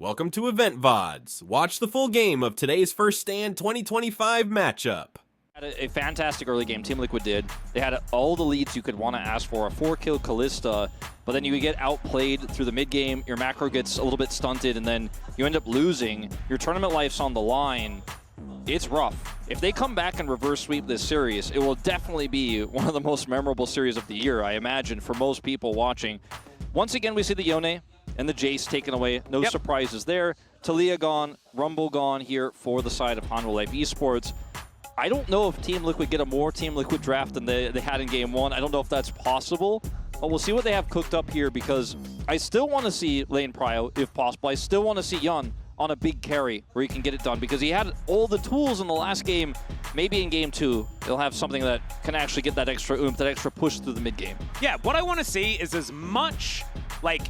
Welcome to Loleventvods. Watch the full game of today's First Stand 2025 matchup. Had a fantastic early game, Team Liquid did. They had all the leads you could want to ask for, a 4-kill Kalista, but then you get outplayed through the mid-game, your macro gets a little bit stunted, and then you end up losing. Your tournament life's on the line. It's rough. If they come back and reverse sweep this series, it will definitely be one of the most memorable series of the year, I imagine, for most people watching. Once again, we see the Yone and the Jace taken away. No surprises there. Talia gone, Rumble gone here for the side of Hanwha Esports. I don't know if Team Liquid get a more Team Liquid draft than they had in Game 1. I don't know if that's possible, but we'll see what they have cooked up here because I still want to see Lane Prio, if possible. I still want to see Yun on a big carry where he can get it done because he had all the tools in the last game. Maybe in Game 2, he'll have something that can actually get that extra oomph, that extra push through the mid-game. Yeah, what I want to see is as much, like,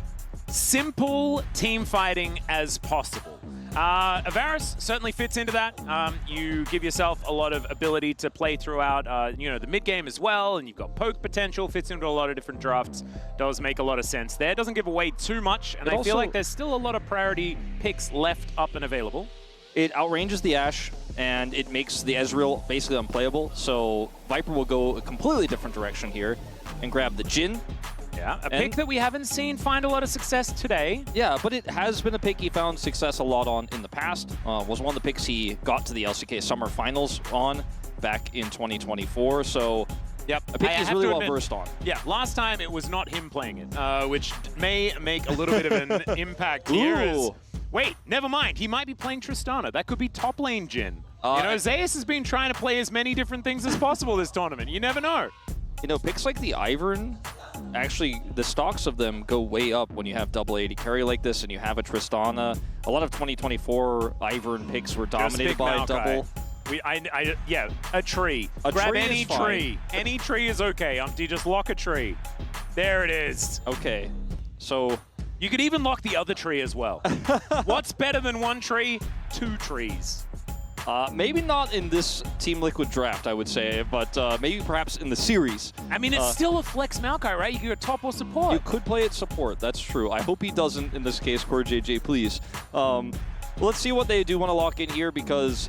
simple team fighting as possible. Avaris certainly fits into that. You give yourself a lot of ability to play throughout, the mid-game as well, and you've got poke potential, fits into a lot of different drafts. Does make a lot of sense there. Doesn't give away too much, and I feel like there's still a lot of priority picks left up and available. It outranges the Ashe, and it makes the Ezreal basically unplayable, so Viper will go a completely different direction here and grab the Jhin. Yeah, a pick that we haven't seen find a lot of success today. Yeah, but it has been a pick he found success a lot on in the past. Was one of the picks he got to the LCK Summer Finals on back in 2024. So, yep, a pick he's really well versed on. Yeah, last time it was not him playing it, which may make a little bit of an impact here. Wait, never mind. He might be playing Tristana. That could be top lane Jhin. Zeus has been trying to play as many different things as possible this tournament. You never know. Picks like the Ivern, actually, the stocks of them go way up when you have double AD carry like this and you have a Tristana. A lot of 2024 Ivern picks were dominated by double. Yeah, a tree. Grab any tree. Any tree is okay. You just lock a tree. There it is. Okay, so you could even lock the other tree as well. What's better than one tree? Two trees. Maybe not in this Team Liquid draft, I would say, but maybe perhaps in the series. I mean, it's still a flex Maokai, right? You can go top or support. You could play it support, that's true. I hope he doesn't in this case, Core JJ, please. Let's see what they do want to lock in here because,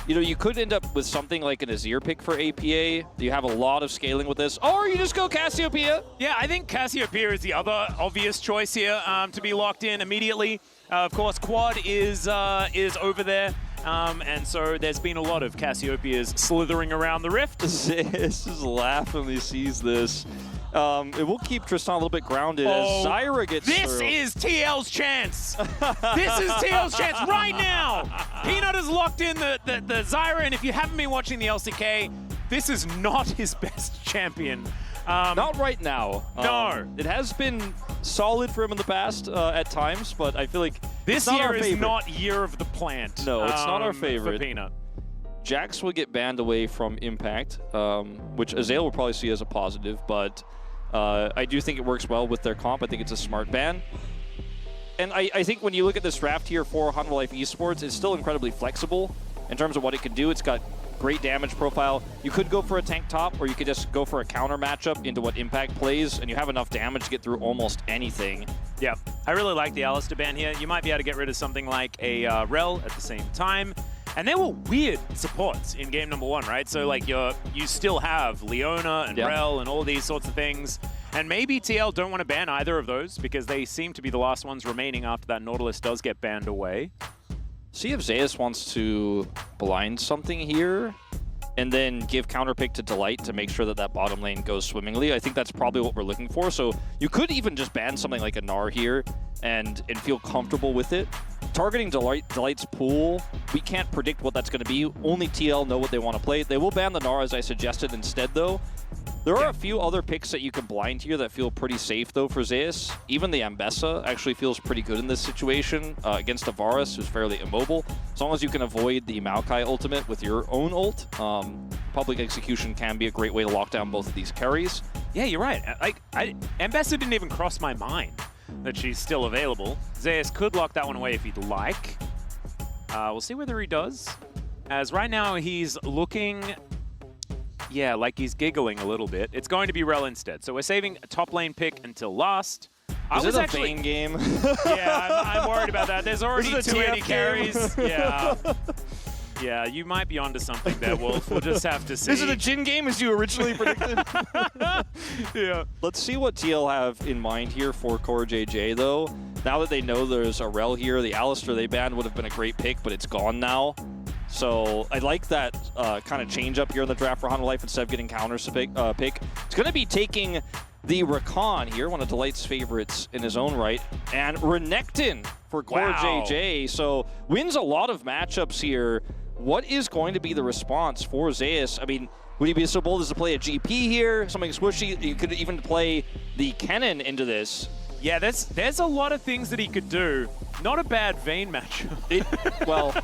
you could end up with something like an Azir pick for APA. You have a lot of scaling with this. Or you just go Cassiopeia. Yeah, I think Cassiopeia is the other obvious choice here to be locked in immediately. Of course, Quad is over there. And so there's been a lot of Cassiopeias slithering around the rift. This is laughing when he sees this. It will keep Tristan a little bit grounded as Zyra gets This is TL's chance. This is TL's chance right now. Peanut has locked in the Zyra, and if you haven't been watching the LCK, this is not his best champion. Not right now. No. It has been solid for him in the past at times, but I feel like this year is not year of the plant. No, it's not our favorite. For Peanut. Jax will get banned away from Impact, which Azale will probably see as a positive, but I do think it works well with their comp. I think it's a smart ban. And I think when you look at this draft here for Hanwha Esports, it's still incredibly flexible in terms of what it can do. It's got great damage profile. You could go for a tank top, or you could just go for a counter matchup into what Impact plays, and you have enough damage to get through almost anything. Yeah, I really like the Alistar ban here. You might be able to get rid of something like a Rel at the same time. And there were weird supports in game number 1, right? So like you still have Leona and Rel and all these sorts of things. And maybe TL don't want to ban either of those because they seem to be the last ones remaining after that Nautilus does get banned away. See if Zeus wants to blind something here and then give counterpick to Delight to make sure that that bottom lane goes swimmingly. I think that's probably what we're looking for. So you could even just ban something like a Gnar here and feel comfortable with it. Targeting Delight's pool, we can't predict what that's going to be. Only TL know what they want to play. They will ban the Gnar as I suggested instead though. There are a few other picks that you can blind here that feel pretty safe, though, for Zeus. Even the Ambessa actually feels pretty good in this situation against a Varus, who's fairly immobile. As long as you can avoid the Maokai ultimate with your own ult, public execution can be a great way to lock down both of these carries. Yeah, you're right. Ambessa didn't even cross my mind that she's still available. Zeus could lock that one away if he'd like. We'll see whether he does. As right now, he's looking... Yeah, like he's giggling a little bit. It's going to be Rel instead. So we're saving a top lane pick until last. I Is was it a actually Vayne game? Yeah, I'm worried about that. There's already Is it a 280 TF carries. game? Yeah. Yeah, you might be onto something there, Wolf. We'll just have to see. Is it a Jhin game as you originally predicted? Yeah. Let's see what TL have in mind here for Core JJ, though. Now that they know there's a Rel here, the Alistar they banned would have been a great pick, but it's gone now. So I like that kind of change up here in the draft for Hanwha Life instead of getting counters to pick. It's going to be taking the Rakan here, one of Delight's favorites in his own right, and Renekton for Core JJ. So wins a lot of matchups here. What is going to be the response for Zeus? I mean, would he be so bold as to play a GP here? Something squishy? You could even play the Kennen into this. Yeah, there's a lot of things that he could do. Not a bad Vayne matchup. Well,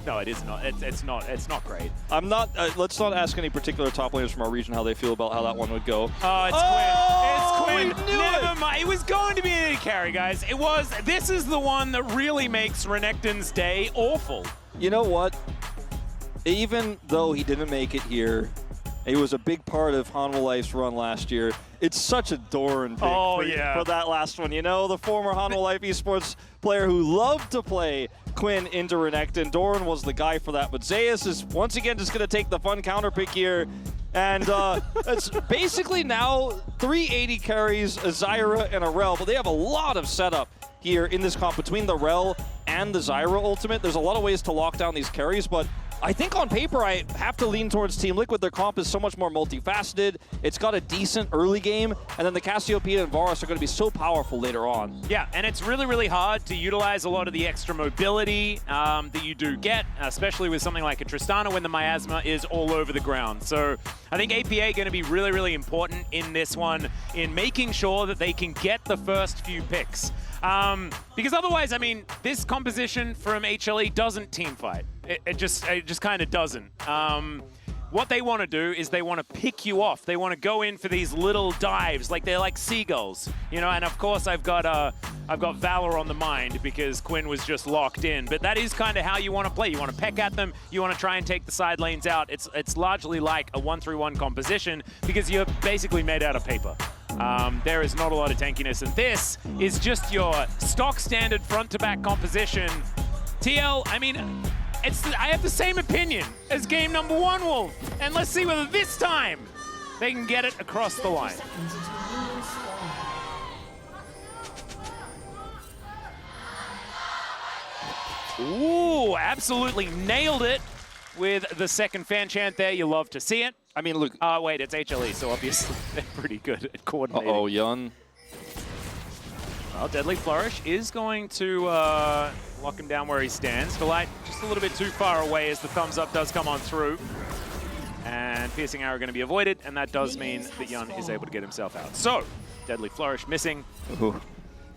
no, it is not. It's not great. I'm not. Let's not ask any particular top laners from our region how they feel about how that one would go. Oh, it's Quinn. It's Quinn. We knew Never mind. It was going to be an AD carry, guys. It was. This is the one that really makes Renekton's day awful. You know what? Even though he didn't make it here, he was a big part of Hanwha Life's run last year. It's such a Doran pick for that last one. You know, the former Hanwha Life Esports player who loved to play Quinn into Renekton. Doran was the guy for that. But Zeus is once again just going to take the fun counter pick here. And it's basically now 380 carries, a Zyra, and a Rel. But they have a lot of setup here in this comp between the Rel and the Zyra ultimate. There's a lot of ways to lock down these carries, but I think on paper I have to lean towards Team Liquid. Their comp is so much more multifaceted. It's got a decent early game, and then the Cassiopeia and Varus are going to be so powerful later on. Yeah, and it's really, really hard to utilize a lot of the extra mobility that you do get, especially with something like a Tristana when the miasma is all over the ground. So I think APA going to be really, really important in this one in making sure that they can get the first few picks. Because otherwise, I mean, this composition from HLE doesn't team fight. It just kind of doesn't. What they want to do is they want to pick you off. They want to go in for these little dives, like they're like seagulls, you know. And of course, I've got Valor on the mind because Quinn was just locked in. But that is kind of how you want to play. You want to peck at them. You want to try and take the side lanes out. It's largely like a 1-3-1 composition because you're basically made out of paper. There is not a lot of tankiness, and this is just your stock standard front-to-back composition. TL, I mean, I have the same opinion as game number 1, Wolf, and let's see whether this time they can get it across the line. Ooh, absolutely nailed it with the second fan chant there. You love to see it. I mean, look. Wait, it's HLE, so obviously they're pretty good at coordinating. Uh-oh, Yun. Well, Deadly Flourish is going to lock him down where he stands. Delight just a little bit too far away as the thumbs up does come on through. And Piercing Arrow going to be avoided, and that does mean that Yun is able to get himself out. So, Deadly Flourish missing. Ooh,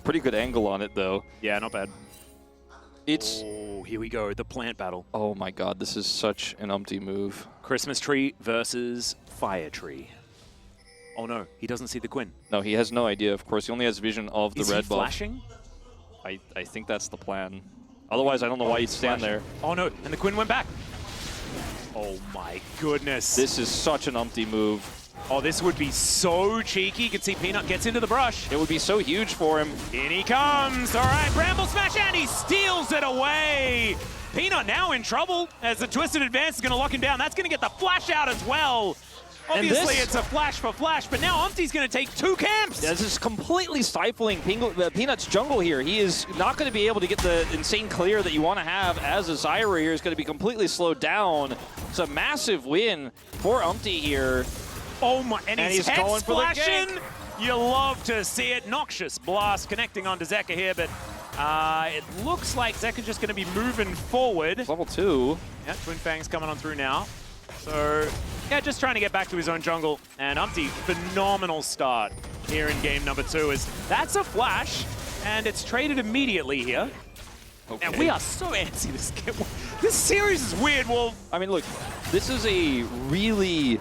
pretty good angle on it, though. Yeah, not bad. It's... Oh, here we go, the plant battle. Oh my god, this is such an umpty move. Christmas Tree versus Fire Tree. Oh no, he doesn't see the Quinn. No, he has no idea, of course. He only has vision of the red buff. Flashing? I think that's the plan. Otherwise, I don't know why he'd stand there. Oh no, and the Quinn went back. Oh my goodness. This is such an umpty move. Oh, this would be so cheeky. You can see Peanut gets into the brush. It would be so huge for him. In he comes. All right, Bramble Smash, and he steals it away. Peanut now in trouble as the Twisted Advance is going to lock him down. That's going to get the flash out as well. Obviously, it's a flash for flash, but now Umpty's going to take 2 camps. This is completely stifling Peanut's jungle here. He is not going to be able to get the insane clear that you want to have as a Zyra here. Is going to be completely slowed down. It's a massive win for Umpty here. Oh my, and he's going for the splashing. You love to see it. Noxious Blast connecting onto Zeka here, but it looks like Zeka's just going to be moving forward. Level 2. Yeah, Twin Fang's coming on through now. So, yeah, just trying to get back to his own jungle. And Umpty, phenomenal start here in game number 2. That's a flash, and it's traded immediately here. Okay. And we are so antsy this game. This series is weird, Wolf. I mean, look, this is a really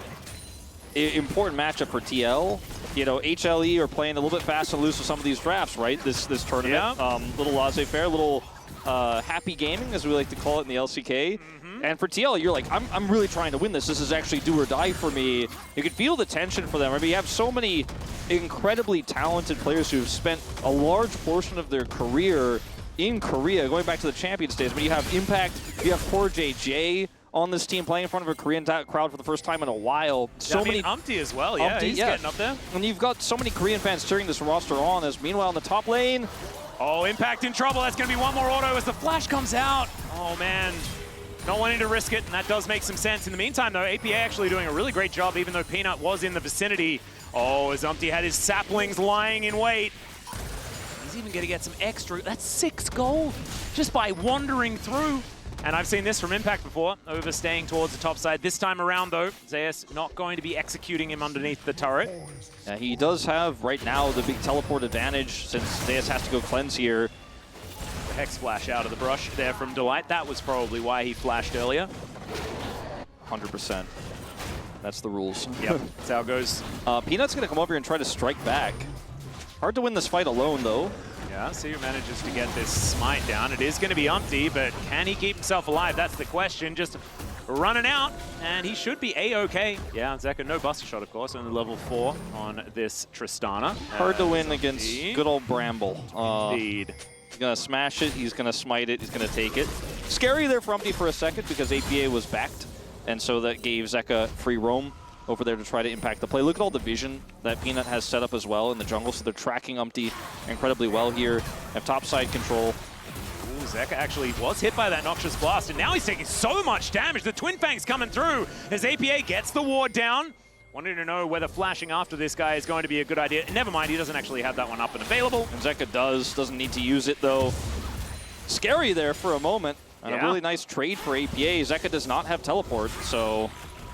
important matchup for TL. You know, HLE are playing a little bit fast and loose with some of these drafts, right? This tournament. Yeah. Little laissez-faire, little happy gaming, as we like to call it in the LCK. And for TL, you're like, I'm really trying to win this. This is actually do or die for me. You can feel the tension for them. I mean, you have so many incredibly talented players who've spent a large portion of their career in Korea, going back to the Champions days. But you have Impact, you have poor JJ on this team playing in front of a Korean crowd for the first time in a while. So many Umpty as well, yeah, he's getting up there. And you've got so many Korean fans cheering this roster on, as meanwhile in the top lane, oh, Impact in trouble. That's going to be one more auto as the flash comes out. Oh, man. Not wanting to risk it, and that does make some sense. In the meantime, though, APA actually doing a really great job, even though Peanut was in the vicinity. Oh, as Umpty had his saplings lying in wait. He's even going to get some extra. That's 6 gold just by wandering through. And I've seen this from Impact before, overstaying towards the top side. This time around, though, Zeus not going to be executing him underneath the turret. He does have, right now, the big teleport advantage, since Zeus has to go cleanse here. The Hex Flash out of the brush there from Delight. That was probably why he flashed earlier. 100%. That's the rules. Yep, that's how it goes. Peanut's going to come over here and try to strike back. Hard to win this fight alone, though. Yeah, see who manages to get this smite down. It is going to be Umpty, but can he keep himself alive? That's the question. Just running out, and he should be A-OK. Yeah, Zeka, no buster shot, of course, only level 4 on this Tristana. Hard to win against good old Bramble. Indeed. He's going to smash it, he's going to smite it, he's going to take it. Scary there for Umpty for a second because APA was backed, and so that gave Zeka free roam over there to try to impact the play. Look at all the vision that Peanut has set up as well in the jungle, so they're tracking Umpty incredibly well here. Have topside control. Ooh, Zeka actually was hit by that Noxious Blast, and now he's taking so much damage. The Twin Fangs coming through as APA gets the ward down. Wanting to know whether flashing after this guy is going to be a good idea. Never mind, he doesn't actually have that one up and available. And Zeka doesn't need to use it though. Scary there for a moment, and a really nice trade for APA. Zeka does not have teleport, so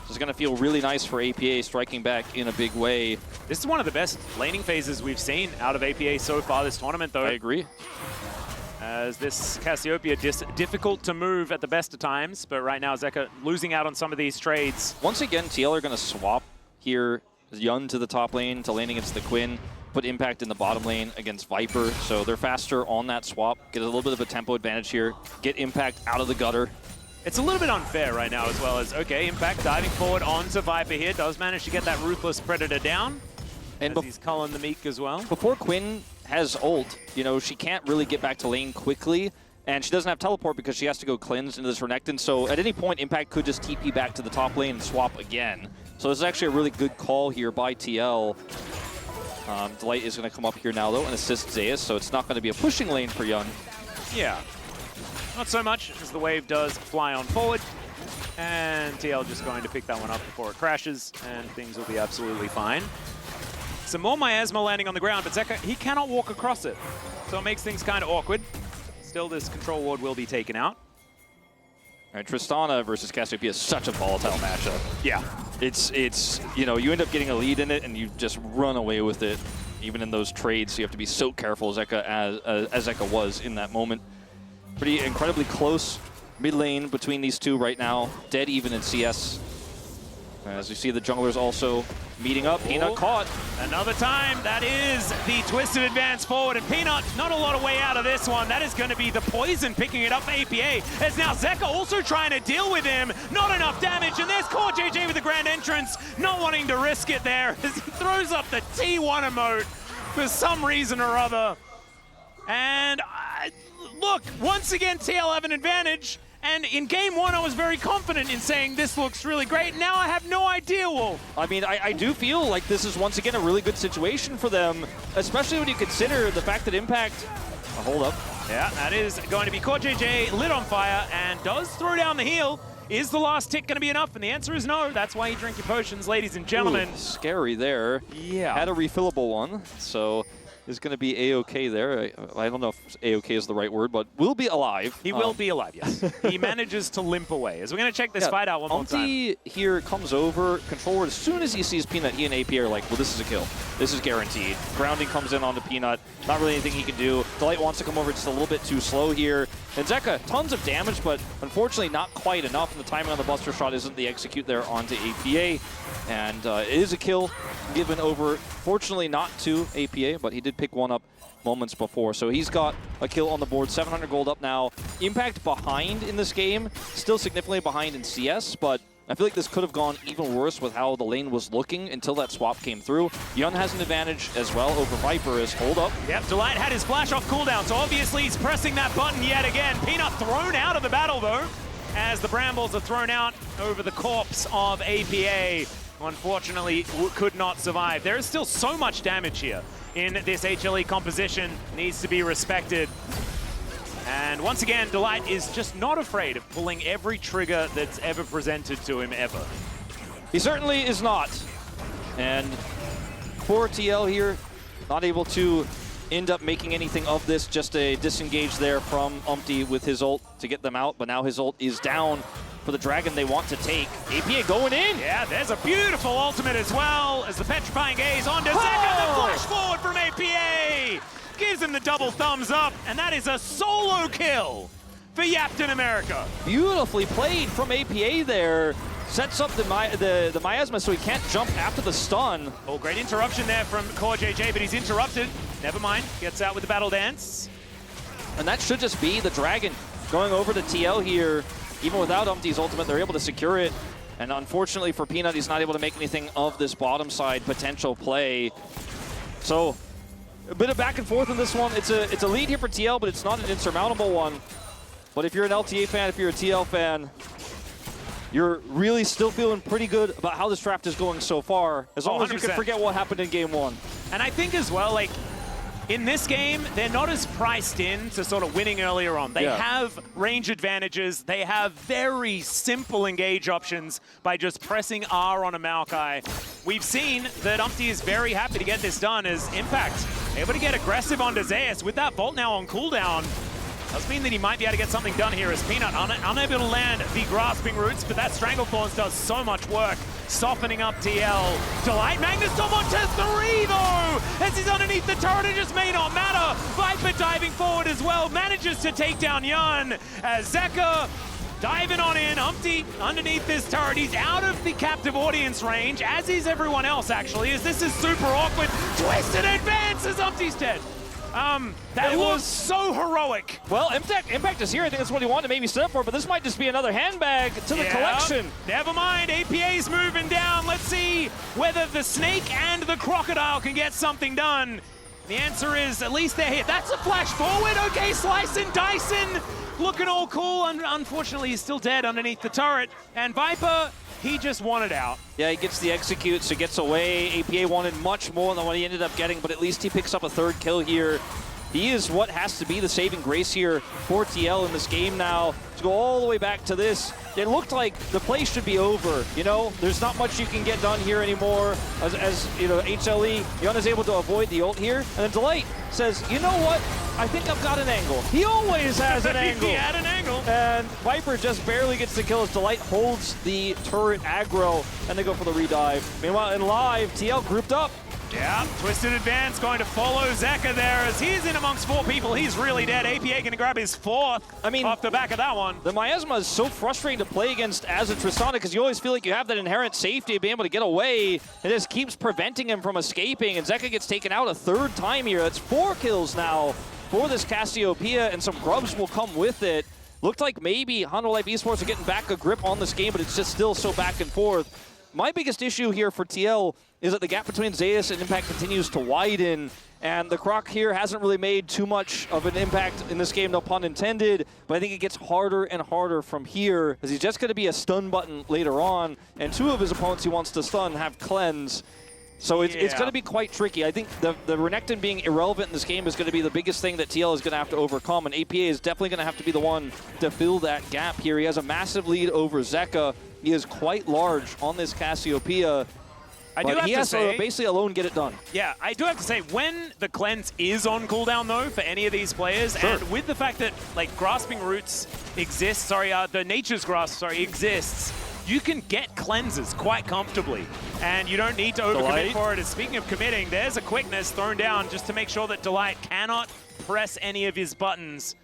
it's going to feel really nice for APA striking back in a big way. This is one of the best laning phases we've seen out of APA so far this tournament, though. I agree. As this Cassiopeia difficult to move at the best of times, but right now Zeka losing out on some of these trades. Once again, TL are going to swap here. Yun to the top lane to lane against the Quinn. Put Impact in the bottom lane against Viper, so they're faster on that swap. Get a little bit of a tempo advantage here. Get Impact out of the gutter. It's a little bit unfair right now as well as, okay, Impact diving forward onto Viper here. Does manage to get that Ruthless Predator down. And he's culling the Meek as well. Before Quinn has ult, you know, she can't really get back to lane quickly. And she doesn't have teleport because she has to go cleanse into this Renekton. So at any point, Impact could just TP back to the top lane and swap again. So this is actually a really good call here by TL. Delight is going to come up here now, though, and assist Zeus. So it's not going to be a pushing lane for Yun. Yeah. Not so much, as the wave does fly on forward. And TL just going to pick that one up before it crashes, and things will be absolutely fine. Some more miasma landing on the ground, but Zeka, he cannot walk across it. So it makes things kind of awkward. Still, this control ward will be taken out. All right, Tristana versus Cassiopeia is such a volatile matchup. Yeah. It's you know, you end up getting a lead in it, and you just run away with it. Even in those trades, so you have to be so careful, Zeka, as Zeka was in that moment. Pretty incredibly close mid lane between these two right now. Dead even in CS. As you see, the junglers also meeting up. Peanut caught. Another time. That is the twisted advance forward. And Peanut, not a lot of way out of this one. That is going to be the poison picking it up for APA. As now Zeka also trying to deal with him. Not enough damage. And there's Core JJ with the grand entrance. Not wanting to risk it there as he throws up the T1 emote for some reason or other. And look, once again, TL have an advantage. And in game one, I was very confident in saying this looks really great. Now I have no idea, Wolf. I mean, I do feel like this is once again a really good situation for them, especially when you consider the fact that Impact... hold up. Yeah, that is going to be Core JJ lit on fire and does throw down the heal. Is the last tick going to be enough? And the answer is no. That's why you drink your potions, ladies and gentlemen. Ooh, scary there. Yeah. Had a refillable one, so... is going to be A-OK there. I don't know if A-OK is the right word, but will be alive. He will be alive, yes. He manages to limp away. As we're going to check this fight out one more time. Umpty here comes over, controller. As soon as he sees Peanut, he and AP are like, well, this is a kill. This is guaranteed. Grounding comes in onto Peanut. Not really anything he can do. Delight wants to come over just a little bit too slow here. And Zeka, tons of damage, but unfortunately not quite enough. And the timing on the Buster Shot isn't the execute there onto APA. And it is a kill given over, fortunately not to APA, but he did pick one up moments before. So he's got a kill on the board, 700 gold up now. Impact behind in this game, still significantly behind in CS, but I feel like this could have gone even worse with how the lane was looking until that swap came through. Yun has an advantage as well over Viper as hold up. Yep, Delight had his flash off cooldown, so obviously he's pressing that button yet again. Peanut thrown out of the battle though, as the Brambles are thrown out over the corpse of APA. Unfortunately, could not survive. There is still so much damage here in this HLE composition, needs to be respected. And once again, Delight is just not afraid of pulling every trigger that's ever presented to him, ever. He certainly is not. And poor TL here, not able to end up making anything of this, just a disengage there from Umpty with his ult to get them out, but now his ult is down for the Dragon they want to take. APA going in! Yeah, there's a beautiful ultimate as well, as the Petrifying Gaze onto Zeka, the flash forward from APA! Gives him the double thumbs up, and that is a solo kill for Yapton America. Beautifully played from APA there. Sets up the miasma so he can't jump after the stun. Oh, great interruption there from Core JJ, but he's interrupted. Never mind, gets out with the battle dance. And that should just be the Dragon going over to TL here. Even without Umpty's ultimate, they're able to secure it. And unfortunately for Peanut, he's not able to make anything of this bottom side potential play. So a bit of back and forth in this one. It's a lead here for TL, but it's not an insurmountable one. But if you're an LTA fan, if you're a TL fan, you're really still feeling pretty good about how this draft is going so far, as long as you can forget what happened in game one. And I think as well, like, in this game, they're not as priced in to sort of winning earlier on. They have range advantages. They have very simple engage options by just pressing R on a Maokai. We've seen that Umpty is very happy to get this done as Impact able to get aggressive onto Zeus with that Bolt now on cooldown. Does mean that he might be able to get something done here as Peanut unable to land the Grasping Roots, but that Stranglethorns does so much work, softening up TL. Delight Magnus Storm onto 3 though, as he's underneath the turret, it just may not matter. Viper diving forward as well, manages to take down Yun, as Zeka diving on in. Umpty underneath this turret, he's out of the captive audience range, as is everyone else actually, as this is super awkward. Twisted advance as Umpty's dead. That was so heroic. Well, Impact is here. I think that's what he wanted to maybe set up for, but this might just be another handbag to the collection. Never mind, APA's moving down. Let's see whether the Snake and the Crocodile can get something done. The answer is at least they're hit. That's a flash forward. Okay, Slice and Dyson looking all cool. Unfortunately, he's still dead underneath the turret. And Viper, he just wanted out. Yeah, he gets the execute, so gets away. APA wanted much more than what he ended up getting, but at least he picks up a third kill here. He is what has to be the saving grace here for TL in this game now. To go all the way back to this, it looked like the play should be over. You know, there's not much you can get done here anymore. As you know, HLE, Yun is able to avoid the ult here. And then Delight says, you know what? I think I've got an angle. He always has an angle. He had an angle. And Viper just barely gets the kill as Delight holds the turret aggro, and they go for the redive. Meanwhile, in live, TL grouped up. Yeah, Twisted Advance going to follow Zeka there as he's in amongst 4 people. He's really dead. APA going to grab his 4th off the back of that one. The Miasma is so frustrating to play against as a Tristana because you always feel like you have that inherent safety of being able to get away. It just keeps preventing him from escaping, and Zeka gets taken out a 3rd time here. That's 4 kills now for this Cassiopeia, and some grubs will come with it. Looked like maybe Hanwha Esports are getting back a grip on this game, but it's just still so back and forth. My biggest issue here for TL is that the gap between Zeus and Impact continues to widen, and the Croc here hasn't really made too much of an impact in this game, no pun intended, but I think it gets harder and harder from here, as he's just going to be a stun button later on, and 2 of his opponents he wants to stun have cleanse. So it's going to be quite tricky. I think the Renekton being irrelevant in this game is going to be the biggest thing that TL is going to have to overcome, and APA is definitely going to have to be the one to fill that gap here. He has a massive lead over Zeka. He is quite large on this Cassiopeia. He has to basically alone get it done. Yeah, I do have to say, when the cleanse is on cooldown, though, for any of these players, and with the fact that, like, Grasping Roots exists, the Nature's Grasp, exists, you can get cleanses quite comfortably, and you don't need to overcommit for it. And speaking of committing, there's a quickness thrown down just to make sure that Delight cannot press any of his buttons.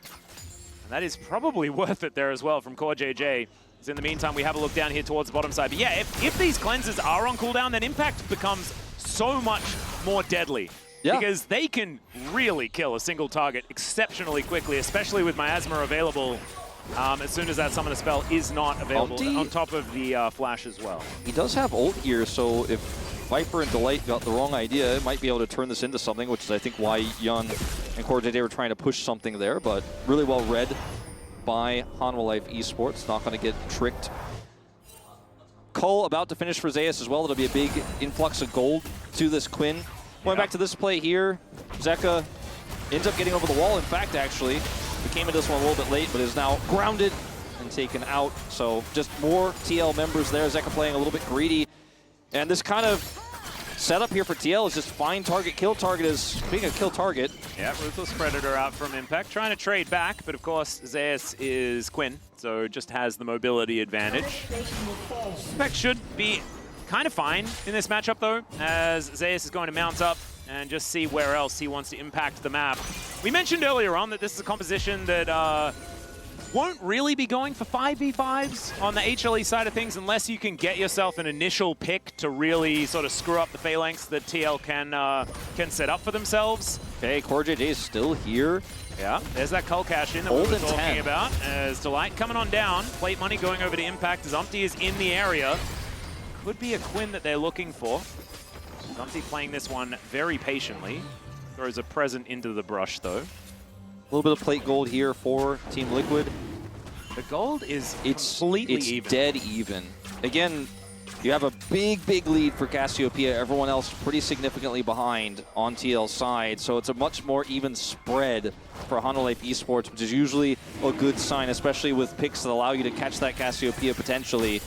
And that is probably worth it there as well from Core JJ. So in the meantime, we have a look down here towards the bottom side. But yeah, if these cleanses are on cooldown, then Impact becomes so much more deadly. Yeah. because they can really kill a single target exceptionally quickly, especially with Miasma available as soon as that Summoner spell is not available, on top of the Flash as well. He does have ult here, so if Viper and Delight got the wrong idea, it might be able to turn this into something, which is I think why Yun and CoreJJ were trying to push something there, but really well read by Hanwha Esports. Not going to get tricked. Cole about to finish for Zeus as well. It'll be a big influx of gold to this Quinn. Going back to this play here, Zeka ends up getting over the wall. In fact, actually, we came into this one a little bit late, but is now grounded and taken out. So just more TL members there. Zeka playing a little bit greedy. And this kind of setup here for TL is just find target, kill target. Is speaking of kill target. Yeah, Ruthless Predator out from Impact, trying to trade back, but of course Zeus is Quinn, so just has the mobility advantage. Impact should be kind of fine in this matchup though, as Zeus is going to mount up and just see where else he wants to impact the map. We mentioned earlier on that this is a composition that won't really be going for 5v5s on the HLE side of things unless you can get yourself an initial pick to really sort of screw up the phalanx that TL can set up for themselves. Okay, CoreJJ is still here. Yeah, there's that Cull cash in that we were talking about. As Delight coming on down, plate money going over to Impact as Umpty is in the area. Could be a Quinn that they're looking for. Umpty playing this one very patiently. Throws a present into the brush though. A little bit of plate gold here for Team Liquid. The gold is completely even. It's dead even. Again, you have a big lead for Cassiopeia. Everyone else pretty significantly behind on TL's side. So it's a much more even spread for Hanwha Esports, which is usually a good sign, especially with picks that allow you to catch that Cassiopeia potentially.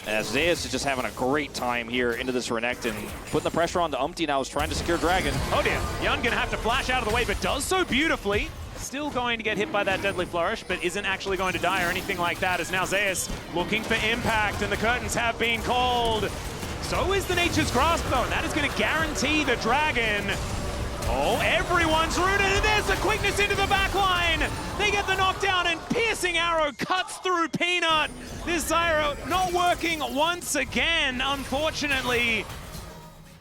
As Zeus is just having a great time here into this Renekton. Putting the pressure on to Umpty now, is trying to secure Dragon. Oh dear, Yun gonna have to flash out of the way, but does so beautifully. Still going to get hit by that Deadly Flourish, but isn't actually going to die or anything like that, as now Zeus looking for impact, and the curtains have been called. So is the Nature's Grasp though, and that is gonna guarantee the Dragon. Oh, everyone's rooted, and there's the quickness into the back line. They get the knockdown, and Piercing Arrow cuts through Peanut. This Zyro not working once again, unfortunately.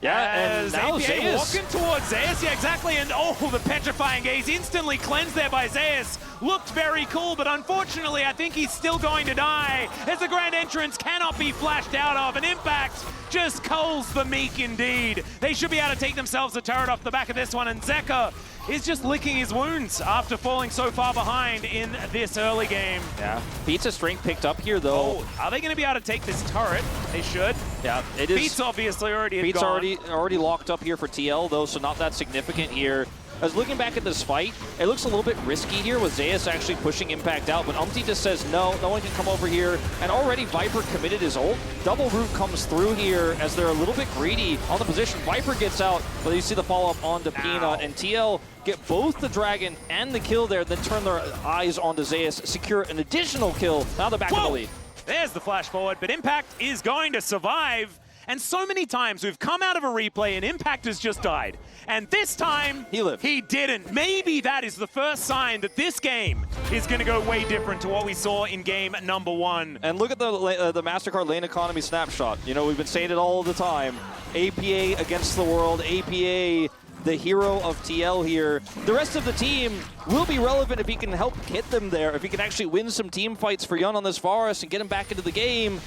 Yeah, and now APA Zeus walking towards Zeus, yeah, exactly, and oh, the Petrifying Gaze instantly cleansed there by Zeus. Looked very cool, but unfortunately, I think he's still going to die, as the Grand Entrance cannot be flashed out of, and Impact just culls the meek indeed. They should be able to take themselves a turret off the back of this one, and Zeka is just licking his wounds after falling so far behind in this early game. Yeah, Pizza strength picked up here though. Oh, are they going to be able to take this turret? They should. Yeah, it is. Beat's obviously already Beat's gone. already locked up here for TL though, so not that significant here. I was looking back at this fight, it looks a little bit risky here with Zeus actually pushing Impact out, but Umpty just says no one can come over here, and already Viper committed his ult. Double Root comes through here as they're a little bit greedy on the position. Viper gets out, but you see the follow-up onto Peanut, and TL get both the Dragon and the kill there, then turn their eyes onto Zeus, secure an additional kill. Now they're back in the lead. There's the flash forward, but Impact is going to survive. And so many times we've come out of a replay and Impact has just died. And this time, he lived. He didn't. Maybe that is the first sign that this game is going to go way different to what we saw in game number 1. And look at the MasterCard lane economy snapshot. You know, we've been saying it all the time. APA against the world, APA the hero of TL here. The rest of the team will be relevant if he can help get them there, if he can actually win some team fights for Yun on this Forest and get him back into the game.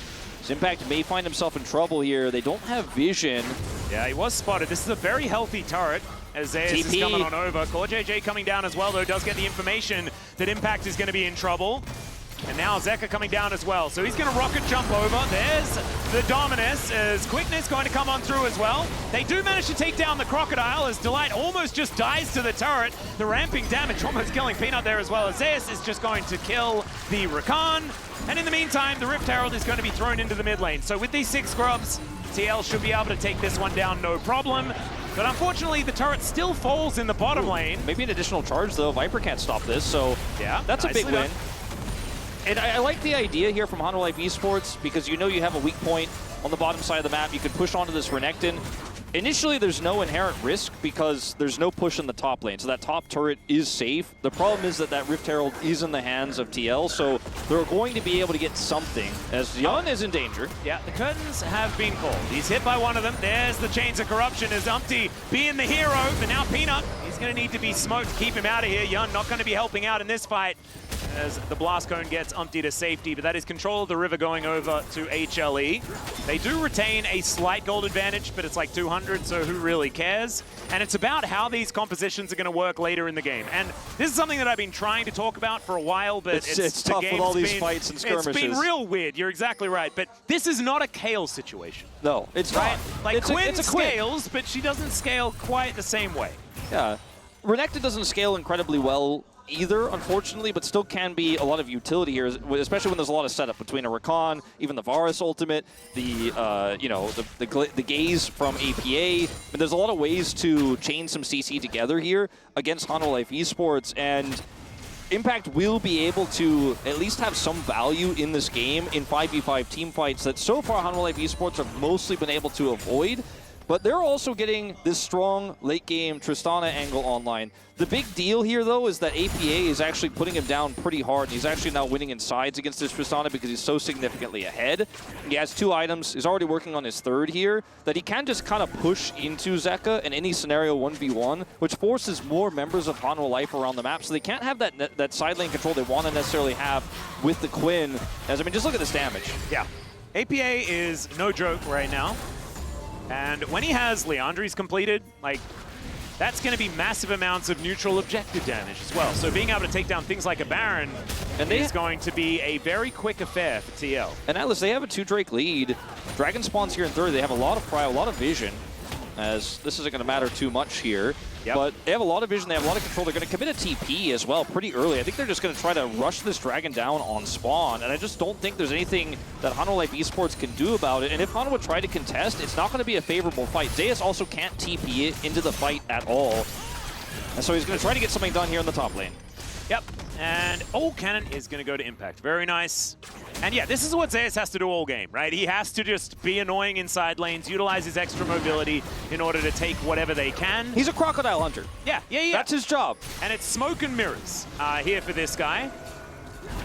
Impact may find himself in trouble here. They don't have vision. Yeah, he was spotted. This is a very healthy turret as Zeus is coming on over. CoreJJ coming down as well, though, does get the information that Impact is going to be in trouble. And now Zeka coming down as well. So he's going to rocket jump over. There's the Dominus as Quickness going to come on through as well. They do manage to take down the Crocodile as Delight almost just dies to the turret. The ramping damage almost killing Peanut there as well, as Zeus is just going to kill the Rakan. And in the meantime, the Rift Herald is going to be thrown into the mid lane. So with these 6 scrubs, TL should be able to take this one down no problem. But unfortunately, the turret still falls in the bottom lane. Maybe an additional charge, though. Viper can't stop this, so yeah, that's a big win. And I like the idea here from Hanwha Esports, because you know you have a weak point on the bottom side of the map. You can push onto this Renekton. Initially, there's no inherent risk because there's no push in the top lane, so that top turret is safe. The problem is that Rift Herald is in the hands of TL, so they're going to be able to get something, as Yun is in danger. Yeah, the curtains have been called. He's hit by one of them. There's the Chains of Corruption as Umpty being the hero, but now Peanut, he's going to need to be smoked to keep him out of here. Yun not going to be helping out in this fight as the Blast Cone gets Umpty to safety, but that is control of the river going over to HLE. They do retain a slight gold advantage, but it's like 200, so who really cares? And it's about how these compositions are going to work later in the game. And this is something that I've been trying to talk about for a while, but it's tough with all these fights and skirmishes. It's been real weird, you're exactly right, but this is not a Kale situation. No, it's right? not. Like, Quinn it's a Quinn. scales, but she doesn't scale quite the same way. Yeah. Renekton doesn't scale incredibly well either, unfortunately, but still can be a lot of utility here, especially when there's a lot of setup between a Rakan, even the Varus ultimate, the the gaze from APA. But there's a lot of ways to chain some CC together here against Hanwha Esports, and Impact will be able to at least have some value in this game in 5v5 team fights that so far Hanwha Esports have mostly been able to avoid. But they're also getting this strong late-game Tristana angle online. The big deal here, though, is that APA is actually putting him down pretty hard. He's actually now winning in sides against this Tristana because he's so significantly ahead. He has 2 items. He's already working on his 3rd here, that he can just kind of push into Zeka in any scenario 1v1, which forces more members of Hanwha Life around the map, so they can't have that side lane control they want to necessarily have with the Quinn. As I mean, just look at this damage. Yeah. APA is no joke right now. And when he has Leandri's completed, like, that's going to be massive amounts of neutral objective damage as well. So being able to take down things like a Baron is going to be a very quick affair for TL. And Atlas, they have a 2 Drake lead. Dragon spawns here in 3rd. They have a lot of prio, a lot of vision, as this isn't going to matter too much here. Yep. But they have a lot of vision, they have a lot of control. They're going to commit a TP as well pretty early. I think they're just going to try to rush this Dragon down on spawn, and I just don't think there's anything that Hanwha Esports can do about it. And if Hanwha try to contest, it's not going to be a favorable fight. Zeus also can't TP it into the fight at all. And so he's going to try to get something done here in the top lane. Yep, and Cannon is going to go to Impact. Very nice. And yeah, this is what Zeus has to do all game, right? He has to just be annoying inside lanes, utilize his extra mobility in order to take whatever they can. He's a crocodile hunter. Yeah. That's his job. And it's smoke and mirrors here for this guy.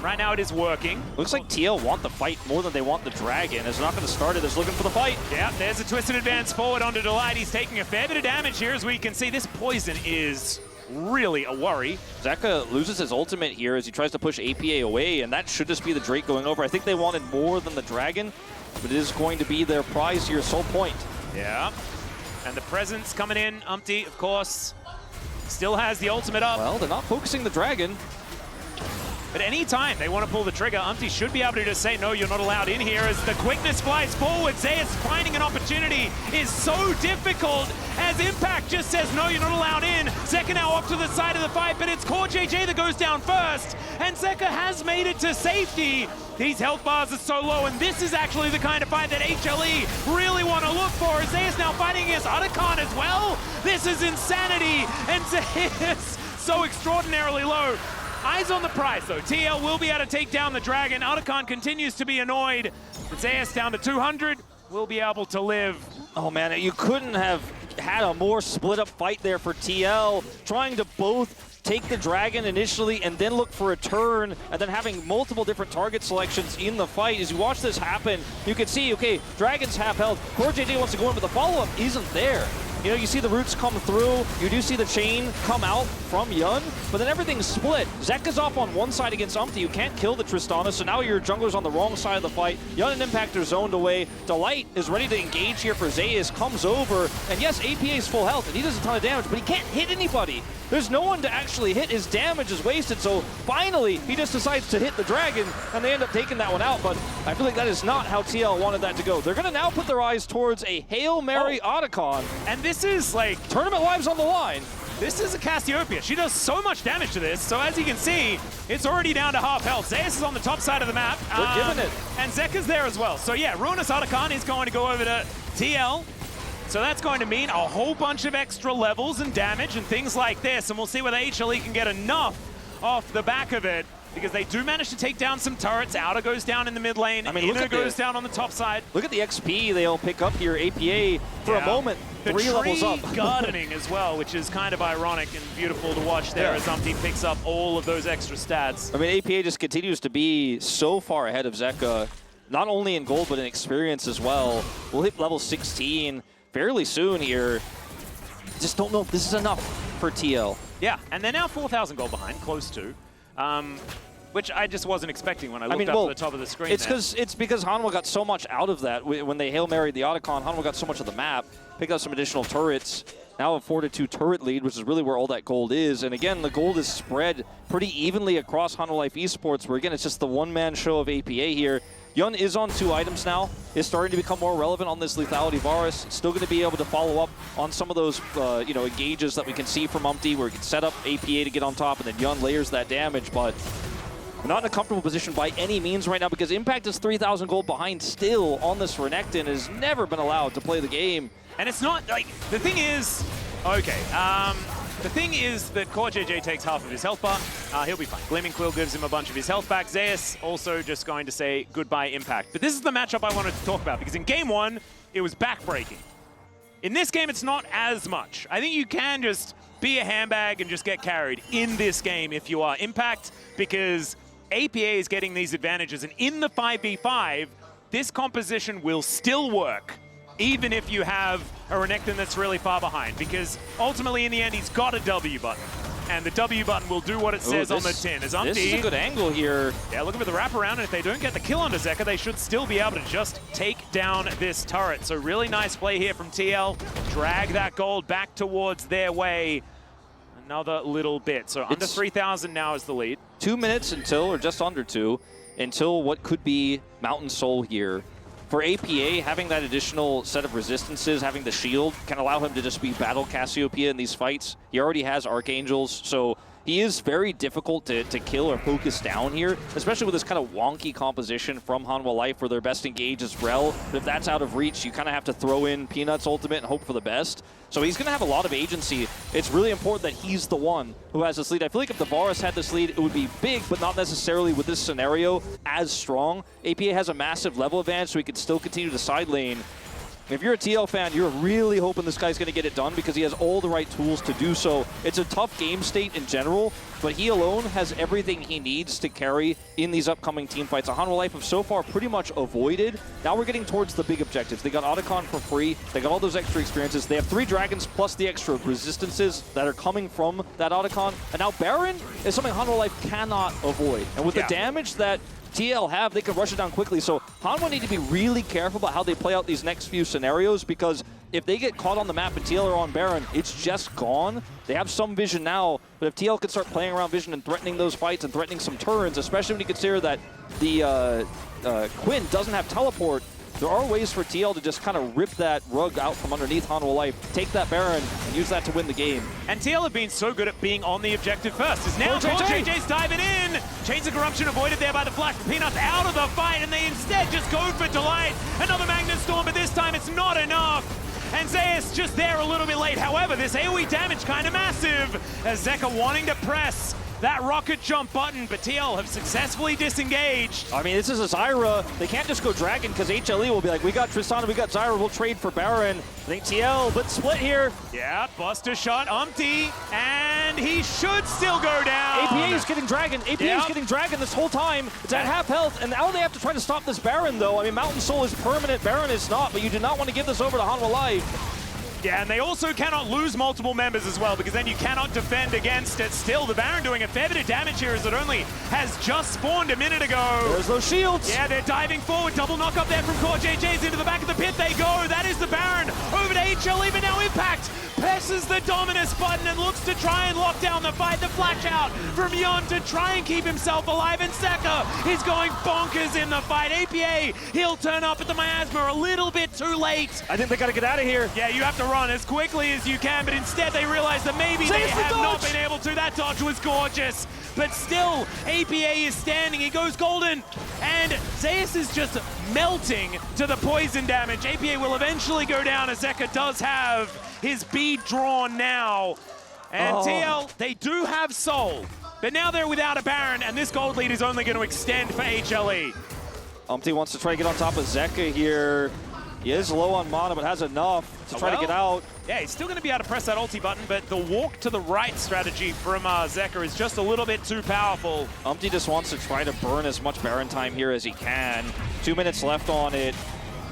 Right now it is working. Looks like TL want the fight more than they want the Dragon. It's not going to start it. It's looking for the fight. Yeah, there's a twisted advance forward onto Delight. He's taking a fair bit of damage here, as we can see. This poison is really a worry. Zeka loses his ultimate here as he tries to push APA away, and that should just be the Drake going over. I think they wanted more than the Dragon, but it is going to be their prize here, Soul Point. Yeah, and the presence coming in. Umpty, of course, still has the ultimate up. Well, they're not focusing the Dragon. But anytime they want to pull the trigger, Umpty should be able to just say, no, you're not allowed in here, as the quickness flies forward. Zeus finding an opportunity is so difficult, as Impact just says, no, you're not allowed in. Zeka now off to the side of the fight, but it's Core JJ that goes down first, and Zeka has made it to safety. These health bars are so low, and this is actually the kind of fight that HLE really want to look for. Zeus now fighting against Otacon as well. This is insanity, and Zeus so extraordinarily low. Eyes on the prize, though. TL will be able to take down the Dragon. Otacon continues to be annoyed. But Zeus down to 200 will be able to live. Oh, man, you couldn't have had a more split-up fight there for TL, trying to both take the Dragon initially and then look for a turn, and then having multiple different target selections in the fight. As you watch this happen, you can see, okay, Dragon's half health. Core JJ wants to go in, but the follow-up isn't there. You know, you see the roots come through, you do see the chain come out from Yun, but then everything's split. Zeka's off on one side against Umpty. You can't kill the Tristana, so now your jungler's on the wrong side of the fight. Yun and Impact are zoned away. Delight is ready to engage here for Zeus, comes over, and yes, APA is full health, and he does a ton of damage, but he can't hit anybody. There's no one to actually hit. His damage is wasted, so finally, he just decides to hit the Dragon, and they end up taking that one out, but I feel like that is not how TL wanted that to go. They're going to now put their eyes towards a Hail Mary Otacon. And this is like... Tournament lives on the line. This is a Cassiopeia. She does so much damage to this, so as you can see, it's already down to half health. Zeus is on the top side of the map. They're giving it. And Zeka's there as well. So yeah, Ruinous Otacon is going to go over to TL. So that's going to mean a whole bunch of extra levels and damage and things like this, and we'll see whether HLE can get enough off the back of it, because they do manage to take down some turrets. Outer goes down in the mid lane, Inner goes down on the top side. Look at the XP they'll pick up here. APA, for a moment, The 3 levels tree up. gardening as well, which is kind of ironic and beautiful to watch there as Umpty picks up all of those extra stats. I mean, APA just continues to be so far ahead of Zeka, not only in gold, but in experience as well. We'll hit level 16 fairly soon here. Just don't know if this is enough for TL. Yeah, and they're now 4,000 gold behind, close to. Which I just wasn't expecting when I looked up to the top of the screen. It's because Hanwha got so much out of that. When they Hail Married the Otacon, Hanwha got so much of the map, picked up some additional turrets. Now a 4-2 turret lead, which is really where all that gold is. And again, the gold is spread pretty evenly across Hanwha Life Esports, where again, it's just the one-man show of APA here. Yun is on 2 items now, is starting to become more relevant on this lethality Varus. Still going to be able to follow up on some of those engages that we can see from Umpty, where he can set up APA to get on top, and then Yun layers that damage. But we're not in a comfortable position by any means right now, because Impact is 3,000 gold behind still on this Renekton, has never been allowed to play the game. And it's not, like, the thing is, okay, the thing is that Core JJ takes half of his health bar. He'll be fine. Gleaming Quill gives him a bunch of his health back. Zeus also just going to say goodbye Impact. But this is the matchup I wanted to talk about, because in game 1, it was backbreaking. In this game, it's not as much. I think you can just be a handbag and just get carried in this game if you are Impact, because APA is getting these advantages. And in the 5v5, this composition will still work, even if you have a Renekton that's really far behind, because ultimately in the end he's got a W button, and the W button will do what it says on the tin. As Umpty, this is a good angle here. Yeah, looking for the wraparound, and if they don't get the kill onto Zeka, they should still be able to just take down this turret. So really nice play here from TL. Drag that gold back towards their way another little bit. So under 3,000 now is the lead. 2 minutes until, or just under 2, until what could be Mountain Soul here. For APA, having that additional set of resistances, having the shield, can allow him to just be Battle Cassiopeia in these fights. He already has Archangels, so he is very difficult to kill or focus down here, especially with this kind of wonky composition from Hanwha Life, where their best engage is Rel. But if that's out of reach, you kind of have to throw in Peanut's ultimate and hope for the best. So he's going to have a lot of agency. It's really important that he's the one who has this lead. I feel like if the Varus had this lead, it would be big, but not necessarily with this scenario as strong. APA has a massive level advantage, so he could still continue to side lane. If you're a TL fan, you're really hoping this guy's going to get it done, because he has all the right tools to do so. It's a tough game state in general, but he alone has everything he needs to carry in these upcoming team fights. Hanwha Life have so far pretty much avoided. Now we're getting towards the big objectives. They got Otacon for free. They got all those extra experiences. They have 3 dragons plus the extra resistances that are coming from that Otacon. And now Baron is something Hanwha Life cannot avoid. And with the damage that TL have, they can rush it down quickly. So Hanwha need to be really careful about how they play out these next few scenarios, because if they get caught on the map and TL are on Baron, it's just gone. They have some vision now, but if TL can start playing around vision and threatening those fights and threatening some turns, especially when you consider that the Quinn doesn't have teleport, there are ways for TL to just kind of rip that rug out from underneath Hanwha Life, take that Baron, and use that to win the game. And TL have been so good at being on the objective first. Is now JJ's diving in. Chains of Corruption avoided there by the flash. Peanuts out of the fight, and they instead just go for Delight. Another Magnet Storm, but this time it's not enough. And Zeus just there a little bit late. However, this AoE damage kind of massive, as Zeka wanting to press that rocket jump button, but TL have successfully disengaged. I mean, this is a Zyra. They can't just go Dragon, because HLE will be like, we got Tristana, we got Zyra, we'll trade for Baron. I think TL, but split here. Yeah, Buster shot Umpty, and he should still go down. APA is getting Dragon. APA is getting Dragon this whole time. It's at half health, and now they have to try to stop this Baron, though. I mean, Mountain Soul is permanent, Baron is not, but you do not want to give this over to Hanwha Life. Yeah, and they also cannot lose multiple members as well, because then you cannot defend against it. Still, the Baron doing a fair bit of damage here, as it only has just spawned a minute ago. There's those shields. Yeah, they're diving forward. Double knock up there from Core JJ's into the back of the pit. They go. That is the Baron. Over to HLE, but now Impact presses the Dominus button and looks to try and lock down the fight. The flash out from Yun to try and keep himself alive, and Zeka is going bonkers in the fight. APA, he'll turn up at the miasma a little bit too late. I think they got to get out of here. Yeah, you have to run as quickly as you can, but instead they realize that maybe they have not been able to. That dodge was gorgeous, but still, APA is standing. He goes golden, and Zeus is just melting to the poison damage. APA will eventually go down, as Zeka does have his bead drawn now. And TL, they do have Soul, but now they're without a Baron, and this gold lead is only going to extend for HLE. Umpty wants to try to get on top of Zeka here. He is low on mana, but has enough to try to get out. Yeah, he's still going to be able to press that ulti button, but the walk to the right strategy from Zeka is just a little bit too powerful. Umpty just wants to try to burn as much Baron time here as he can. 2 minutes left on it.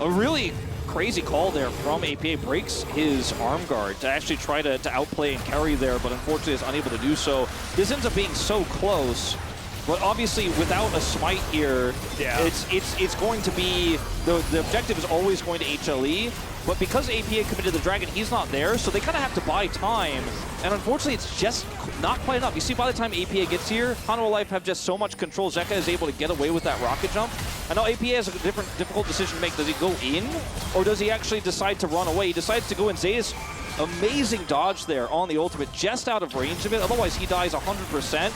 A really crazy call there from APA. Breaks his arm guard to actually try to outplay and carry there, but unfortunately is unable to do so. This ends up being so close. But obviously, without a smite here, it's going to be the objective is always going to HLE. But because APA committed the dragon, he's not there, so they kind of have to buy time. And unfortunately, it's just not quite enough. You see, by the time APA gets here, Hanwha Life have just so much control. Zeka is able to get away with that rocket jump. I know APA has a difficult decision to make. Does he go in, or does he actually decide to run away? He decides to go in. Zeus, amazing dodge there on the ultimate, just out of range of it. Otherwise, he dies 100%.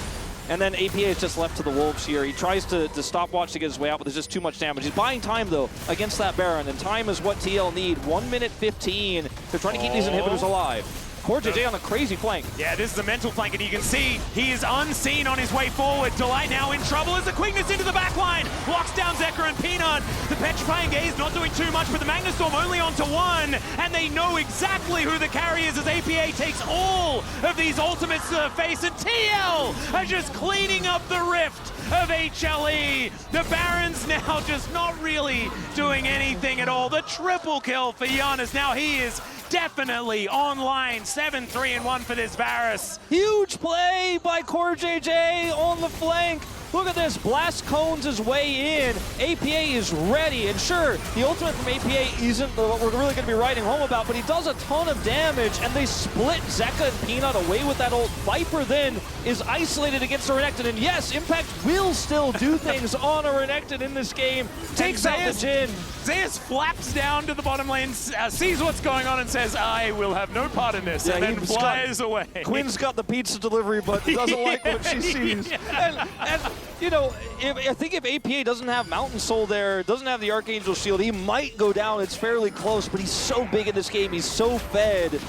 And then APA is just left to the wolves here. He tries to stopwatch to get his way out, but there's just too much damage. He's buying time, though, against that Baron, and time is what TL need. 1 minute 15 to try to keep these inhibitors alive. CoreJJ on a crazy flank. Yeah, this is a mental flank, and you can see he is unseen on his way forward. Delight now in trouble as the quickness into the back line. Locks down Zeka and Peanut. The Petrifying Gaze not doing too much, but the Magnastorm only onto one. And they know exactly who the carry is as APA takes all of these ultimates to the face. And TL are just cleaning up the rift of HLE. The Baron's now just not really doing anything at all. The triple kill for Giannis. Now he is definitely online. 7-3-1 for this Varus. Huge play by CoreJJ on the flank. Look at this, blast cones his way in. APA is ready, and sure, the ultimate from APA isn't what we're really going to be writing home about, but he does a ton of damage, and they split Zeka and Peanut away with that ult. Viper then is isolated against a Renekton, and yes, Impact will still do things on a Renekton in this game. Takes out the Jhin. Zeus flaps down to the bottom lane, sees what's going on, and says, I will have no part in this, and then flies away. Quinn's got the pizza delivery, but doesn't like what she sees. And you know, I think if APA doesn't have Mountain Soul there, doesn't have the Archangel Shield, he might go down. It's fairly close, but he's so big in this game. He's so fed.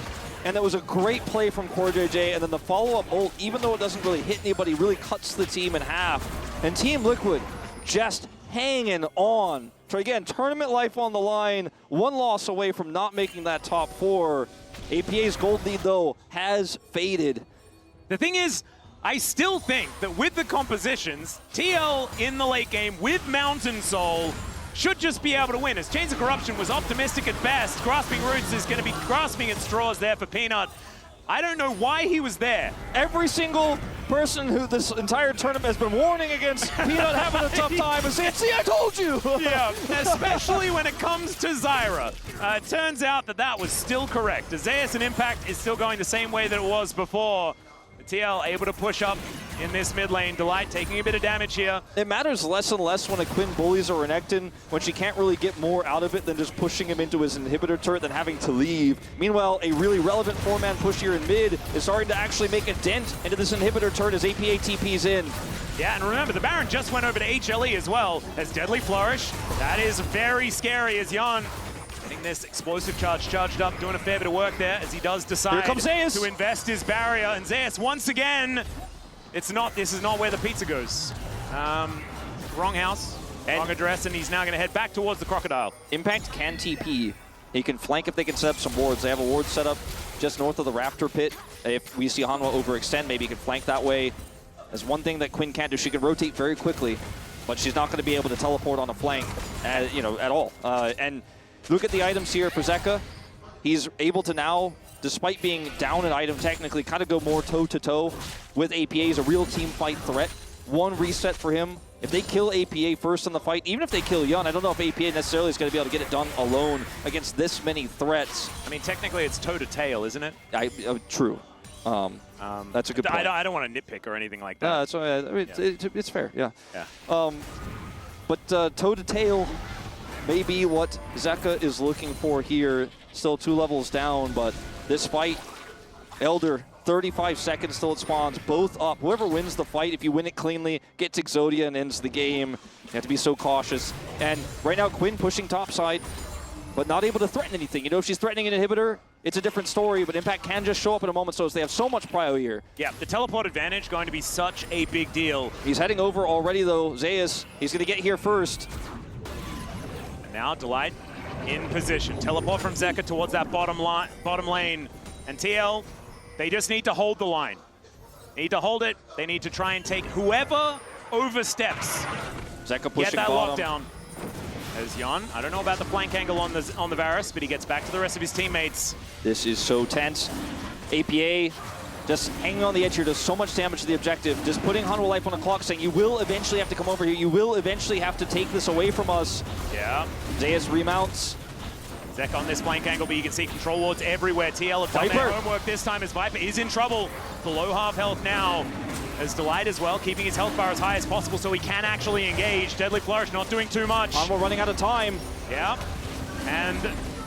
And that was a great play from CoreJJ. And then the follow-up ult, even though it doesn't really hit anybody, really cuts the team in half. And Team Liquid just hanging on. So again, tournament life on the line. One loss away from not making that top four. APA's gold lead, though, has faded. The thing is, I still think that with the compositions, TL in the late game with Mountain Soul should just be able to win. As Chains of Corruption was optimistic at best, Grasping Roots is going to be grasping at straws there for Peanut. I don't know why he was there. Every single person who this entire tournament has been warning against Peanut having a tough time and saying, see, I told you! Yeah, especially when it comes to Zyra. It turns out that that was still correct. Zeus and Impact is still going the same way that it was before. TL able to push up in this mid lane. Delight taking a bit of damage here. It matters less and less when a Quinn bullies a Renekton, when she can't really get more out of it than just pushing him into his inhibitor turret than having to leave. Meanwhile, a really relevant four-man push here in mid is starting to actually make a dent into this inhibitor turret as APA TP's in. Yeah, and remember, the Baron just went over to HLE as well as Deadly Flourish. That is very scary as Jan getting this explosive charge charged up, doing a fair bit of work there as he does decide to invest his barrier. And Zeus, once again, this is not where the pizza goes. Wrong house, wrong address, and he's now going to head back towards the Crocodile. Impact can TP. He can flank if they can set up some wards. They have a ward set up just north of the Raptor Pit. If we see Hanwha overextend, maybe he can flank that way. There's one thing that Quinn can't do. She can rotate very quickly, but she's not going to be able to teleport on a flank, at all. And look at the items here for Zeka. He's able to now, despite being down an item technically, kind of go more toe-to-toe with APA. He's a real team fight threat. One reset for him. If they kill APA first in the fight, even if they kill Yun, I don't know if APA necessarily is going to be able to get it done alone against this many threats. I mean, technically it's toe-to-tail, isn't it? True. That's a good point. I don't want to nitpick or anything like that. It's fair, yeah. Yeah. But toe-to-tail may be what Zeka is looking for here. Still 2 levels down, but this fight, Elder, 35 seconds till it spawns, both up. Whoever wins the fight, if you win it cleanly, gets Exodia and ends the game. You have to be so cautious. And right now, Quinn pushing topside, but not able to threaten anything. You know, if she's threatening an inhibitor, it's a different story, but Impact can just show up in a moment's notice. They have so much prio here. Yeah, the teleport advantage going to be such a big deal. He's heading over already, though. Zeus, he's going to get here first. And now Delight in position. Teleport from Zeka towards that bottom lane. And TL, they just need to hold the line. Need to hold it. They need to try and take whoever oversteps. Zeka Get pushing that bottom. lockdown. As Jan, I don't know about the flank angle on the Varus, but he gets back to the rest of his teammates. This is so tense. APA just hanging on the edge here, does so much damage to the objective. Just putting Hanwha life on the clock, saying you will eventually have to come over here. You will eventually have to take this away from us. Yeah. Zeus remounts. Zek on this flank angle, but you can see control wards everywhere. TL have done their homework this time as Viper is in trouble. Below half health now. As Delight as well, keeping his health bar as high as possible so he can actually engage. Deadly Flourish not doing too much. Hanwha running out of time. Yeah. And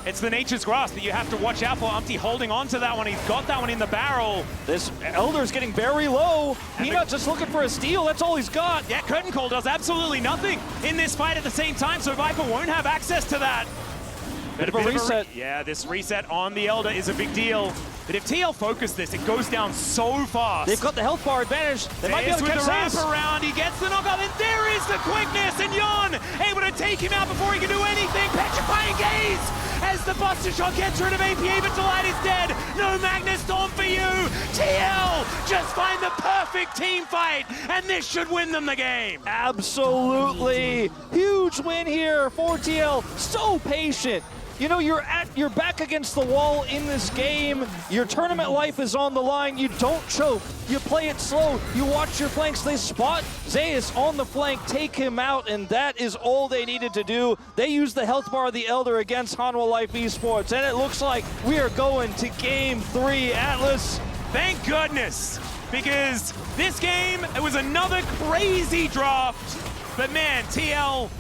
it's the Nature's Grasp that you have to watch out for. Umpty holding on to that one. He's got that one in the barrel. This Elder's getting very low. Peanut just looking for a steal. That's all he's got. Yeah, Curtain Call does absolutely nothing in this fight at the same time, so Viper won't have access to that. Bit of a reset. Yeah, this reset on the Elder is a big deal. But if TL focus this, it goes down so fast. They've got the health bar advantage. They might be able to catch wrap this. around. He gets the knockout, and there is the quickness. And Jan able to take him out before he can do anything. Petrifying Gaze as the Buster Shot gets rid of APA, but Delight is dead. No Magnus Storm for you. TL just find the perfect team fight, and this should win them the game. Absolutely. Huge win here for TL. So patient. You know, you're back against the wall in this game. Your tournament life is on the line. You don't choke. You play it slow. You watch your flanks. They spot Zeus on the flank, take him out, and that is all they needed to do. They used the health bar of the Elder against Hanwha Life Esports, and it looks like we are going to Game 3. Atlas. Thank goodness, because this game, it was another crazy draft. But man, TL,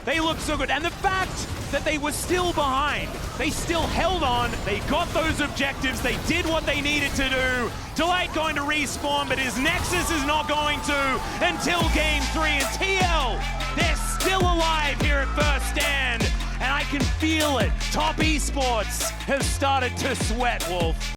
they look so good. And the fact that they were still behind, they still held on, they got those objectives, they did what they needed to do. Delight going to respawn, but his Nexus is not going to until Game 3. And TL, they're still alive here at First Stand. And I can feel it. Top Esports has started to sweat, Wolf.